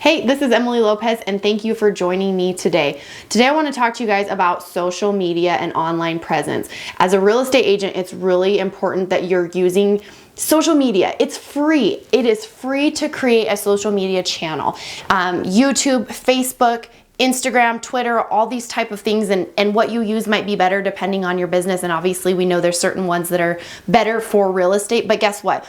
Hey, this is Emily Lopez and thank you for joining me today. Today I want to talk to you guys about social media and online presence. As a real estate agent, it's really important that you're using social media. It's free. It is free to create a social media channel. YouTube, Facebook, Instagram, Twitter, all these type of things, and what you use might be better depending on your business. And obviously we know there's certain ones that are better for real estate, but guess what?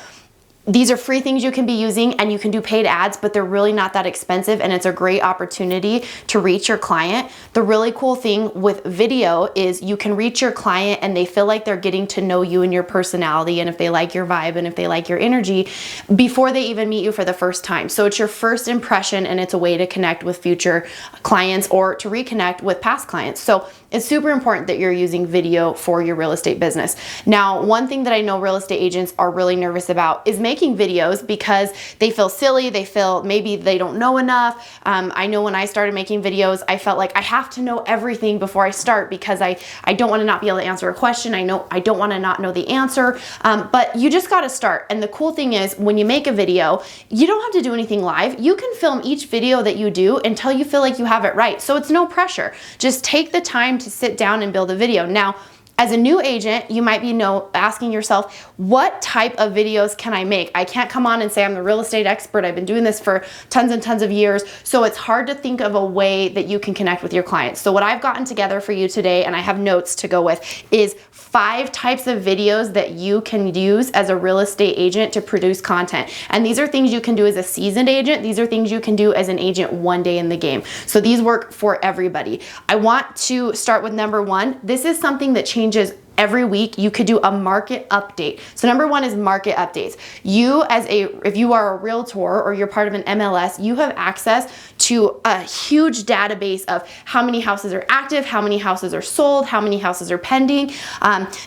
These are free things you can be using, and you can do paid ads, but they're really not that expensive, and it's a great opportunity to reach your client. The really cool thing with video is you can reach your client and they feel like they're getting to know you and your personality, and if they like your vibe and if they like your energy before they even meet you for the first time. So it's your first impression, and it's a way to connect with future clients or to reconnect with past clients. So it's super important that you're using video for your real estate business. Now, one thing that I know real estate agents are really nervous about is making videos because they feel silly, they feel maybe they don't know enough. I know when I started making videos, I felt like I have to know everything before I start because I don't want to not be able to answer a question. I know I don't want to not know the answer, but you just got to start. And the cool thing is when you make a video, you don't have to do anything live. You can film each video that you do until you feel like you have it right. So it's no pressure. Just take the time to sit down and build a video. Now, as a new agent, you might be asking yourself, what type of videos can I make? I can't come on and say I'm the real estate expert. I've been doing this for tons and tons of years. So it's hard to think of a way that you can connect with your clients. So what I've gotten together for you today, and I have notes to go with, is 5 types of videos that you can use as a real estate agent to produce content. And these are things you can do as a seasoned agent. These are things you can do as an agent one day in the game. So these work for everybody. I want to start with number 1. This is something that changes every week. You could do a market update. So number 1 is market updates. If you are a realtor or you're part of an MLS, you have access to a huge database of how many houses are active, how many houses are sold, how many houses are pending,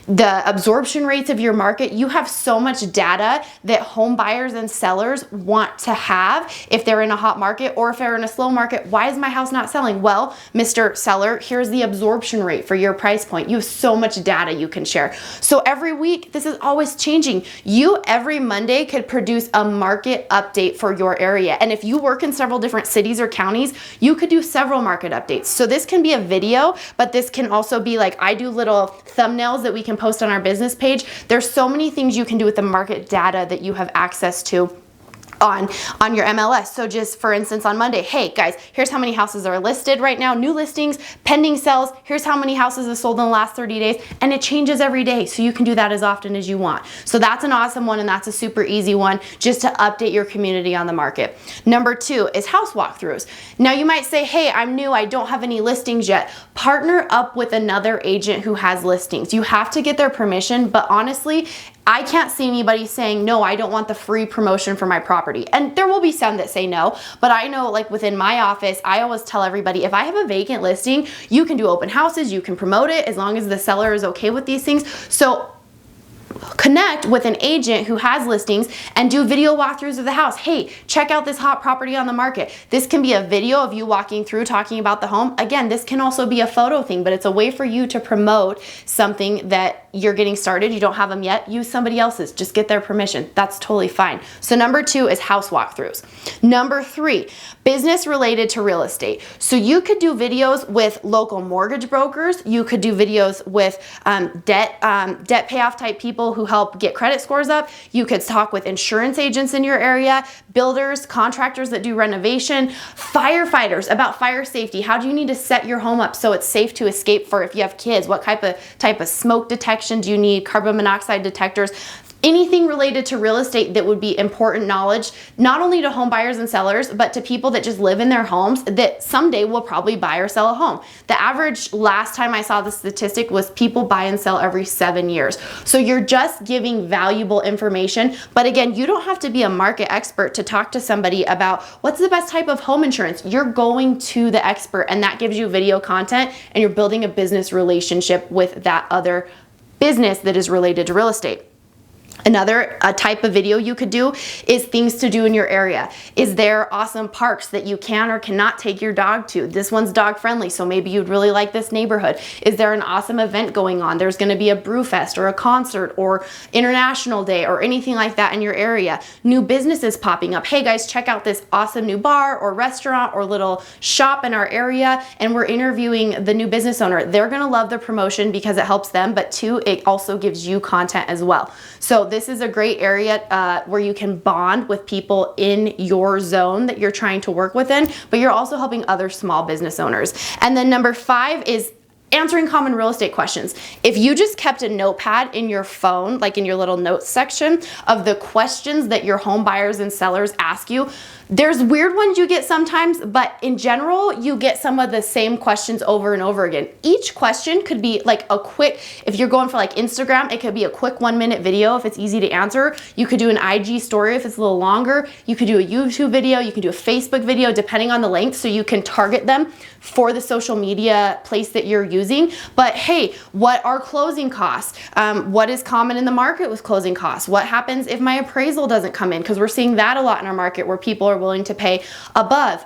the absorption rates of your market. You have so much data that home buyers and sellers want to have if they're in a hot market or if they're in a slow market. Why is my house not selling? Well, Mr. Seller, here's the absorption rate for your price point. You have so much data you can share. So every week, this is always changing. You every Monday could produce a market update for your area. And if you work in several different cities or counties, you could do several market updates. So this can be a video, but this can also be like, I do little thumbnails that we can post on our business page. There's so many things you can do with the market data that you have access to on your MLS. So just for instance, on Monday, hey guys, here's how many houses are listed right now, new listings, pending sales, here's how many houses have sold in the last 30 days, and it changes every day. So you can do that as often as you want. So that's an awesome one, and that's a super easy one just to update your community on the market. Number 2 is house walkthroughs. Now you might say, hey, I'm new, I don't have any listings yet. Partner up with another agent who has listings. You have to get their permission, but honestly, I can't see anybody saying, no, I don't want the free promotion for my property. And there will be some that say no, but I know like within my office, I always tell everybody, if I have a vacant listing, you can do open houses, you can promote it as long as the seller is okay with these things. So connect with an agent who has listings and do video walkthroughs of the house. Hey, check out this hot property on the market. This can be a video of you walking through talking about the home. Again, this can also be a photo thing, but it's a way for you to promote something that you're getting started. You don't have them yet, use somebody else's. Just get their permission. That's totally fine. So number 2 is house walkthroughs. Number 3, business related to real estate. So you could do videos with local mortgage brokers. You could do videos with debt payoff type people who help get credit scores up. You could talk with insurance agents in your area, builders, contractors that do renovation, firefighters about fire safety. How do you need to set your home up so it's safe to escape for if you have kids? What type of smoke detection do you need? Carbon monoxide detectors. Anything related to real estate that would be important knowledge, not only to home buyers and sellers, but to people that just live in their homes that someday will probably buy or sell a home. The average last time I saw the statistic was people buy and sell every 7 years. So you're just giving valuable information. But again, you don't have to be a market expert to talk to somebody about what's the best type of home insurance. You're going to the expert, and that gives you video content, and you're building a business relationship with that other business that is related to real estate. Another type of video you could do is things to do in your area. Is there awesome parks that you can or cannot take your dog to? This one's dog friendly, so maybe you'd really like this neighborhood. Is there an awesome event going on? There's gonna be a brew fest or a concert or International Day or anything like that in your area. New businesses popping up. Hey guys, check out this awesome new bar or restaurant or little shop in our area, and we're interviewing the new business owner. They're gonna love the promotion because it helps them, but two, it also gives you content as well. So this is a great area where you can bond with people in your zone that you're trying to work within, but you're also helping other small business owners. And then number 5 is answering common real estate questions. If you just kept a notepad in your phone, like in your little notes section of the questions that your home buyers and sellers ask you, there's weird ones you get sometimes, but in general, you get some of the same questions over and over again. Each question could be like a quick, if you're going for like Instagram, it could be a quick 1-minute video if it's easy to answer. You could do an IG story if it's a little longer. You could do a YouTube video. You can do a Facebook video, depending on the length, so you can target them for the social media place that you're using. But hey, what are closing costs? What is common in the market with closing costs? What happens if my appraisal doesn't come in? Because we're seeing that a lot in our market where people are willing to pay above.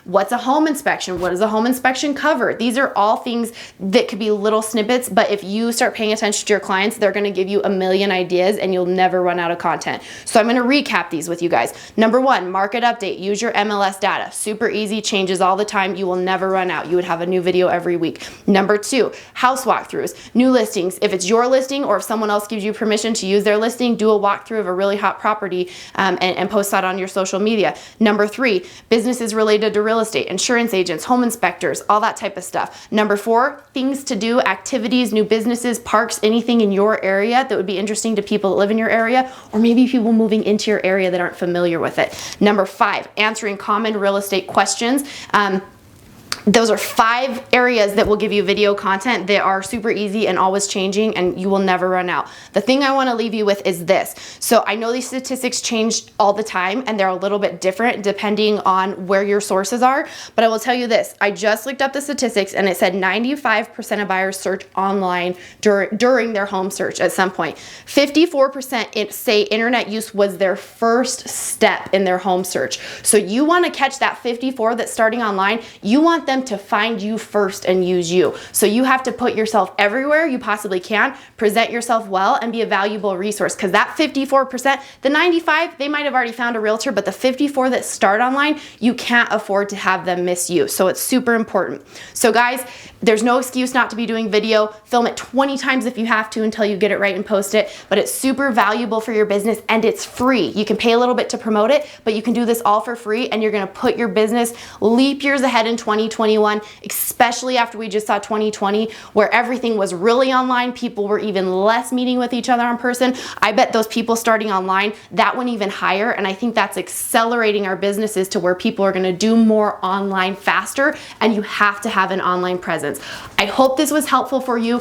What's a home inspection? What does a home inspection cover? These are all things that could be little snippets, but if you start paying attention to your clients, they're gonna give you a million ideas and you'll never run out of content. So I'm gonna recap these with you guys. Number 1, market update. Use your MLS data. Super easy, changes all the time. You will never run out. You would have a new video every week. Number 2, house walkthroughs. New listings. If it's your listing or if someone else gives you permission to use their listing, do a walkthrough of a really hot property and post that on your social media. Number 3, businesses related to real estate, insurance agents, home inspectors, all that type of stuff. Number 4, things to do, activities, new businesses, parks, anything in your area that would be interesting to people that live in your area, or maybe people moving into your area that aren't familiar with it. Number 5, answering common real estate questions. Those are 5 areas that will give you video content that are super easy and always changing, and you will never run out. The thing I want to leave you with is this. So I know these statistics change all the time and they're a little bit different depending on where your sources are, but I will tell you this. I just looked up the statistics and it said 95% of buyers search online during their home search at some point. 54% say internet use was their first step in their home search. So you want to catch that 54 that's starting online. You want them to find you first and use you. So you have to put yourself everywhere you possibly can, present yourself well, and be a valuable resource, because that 54%, the 95, they might have already found a realtor, but the 54 that start online, you can't afford to have them miss you. So it's super important. So guys, there's no excuse not to be doing video. Film it 20 times if you have to until you get it right and post it, but it's super valuable for your business and it's free. You can pay a little bit to promote it, but you can do this all for free, and you're gonna put your business leap years ahead in 2021, especially after we just saw 2020 where everything was really online. People were even less meeting with each other in person. I bet those people starting online, that went even higher, and I think that's accelerating our businesses to where people are gonna do more online faster, and you have to have an online presence. I hope this was helpful for you.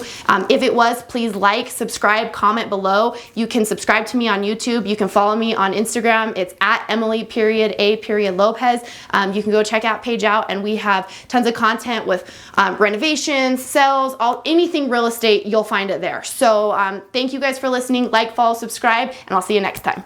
If it was, please like, subscribe, comment below. You can subscribe to me on YouTube. You can follow me on Instagram. It's at Emily.A.Lopez. You can go check out Page Out, and we have tons of content with renovations, sales, anything real estate, you'll find it there. So thank you guys for listening. Like, follow, subscribe, and I'll see you next time.